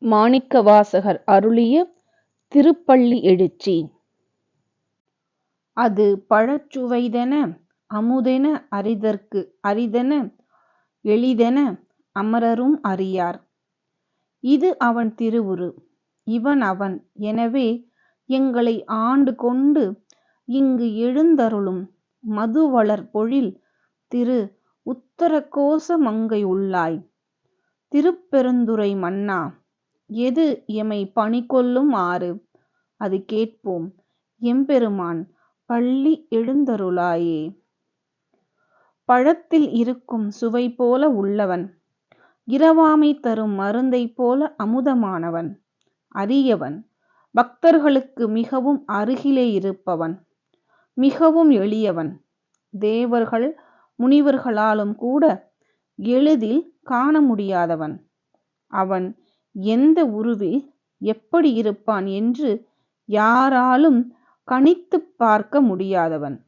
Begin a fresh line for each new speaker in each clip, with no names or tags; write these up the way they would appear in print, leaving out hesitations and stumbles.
மாணிக்கவாசகர் அருளிய திருப்பள்ளி எழுச்சி. அது பழச்சுவைதென அமுதென அறிதற்கு அரிதென எளிதென அமரரும் அறியார். இது அவன் திருவுரு, இவன் அவன். எனவே எங்களை ஆண்டு கொண்டு இங்கு எழுந்தருளும் மதுவளர் பொழில் திரு உத்தரகோச மங்கை உள்ளாய். திருப்பெருந்துறை மன்னா, எது எமை பணிகொள்ளும் ஆறு, அது கேட்போம் எம்பெருமான் பள்ளி எழுந்தருளாயே. பழத்தில் இருக்கும் சுவை போல உள்ளவன், இரவாமை தரும் மருந்தை போல அமுதமானவன், அரியவன், பக்தர்களுக்கு மிகவும் அருகிலே இருப்பவன், மிகவும் எளியவன், தேவர்கள் முனிவர்களாலும் கூட எளிதில் காண முடியாதவன். அவன் எந்த உருவில் எப்படி இருப்பான் என்று யாராலும் கணித்துப் பார்க்க முடியாதவன்.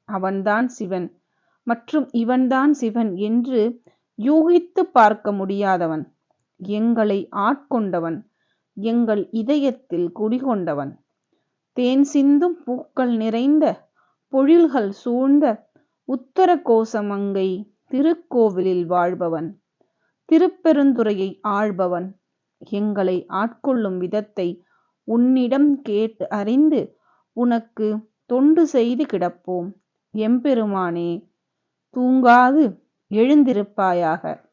அவன்தான் சிவன் மற்றும் இவன்தான் சிவன் என்று யூகித்து பார்க்க முடியாதவன். எங்களை ஆட்கொண்டவன், எங்கள் இதயத்தில் குடிகொண்டவன், தேன் சிந்தும் பூக்கள் நிறைந்த பொழில்கள் சூழ்ந்த உத்தர கோசமங்கை திருக்கோவிலில் வாழ்பவன், திருப்பெருந்துறையை ஆள்பவன். எங்களை ஆட்கொள்ளும் விதத்தை உன்னிடம் கேட்டு அறிந்து உனக்கு தொண்டு செய்து கிடப்போம். எம்பெருமானே, தூங்காது எழுந்திருப்பாயாக.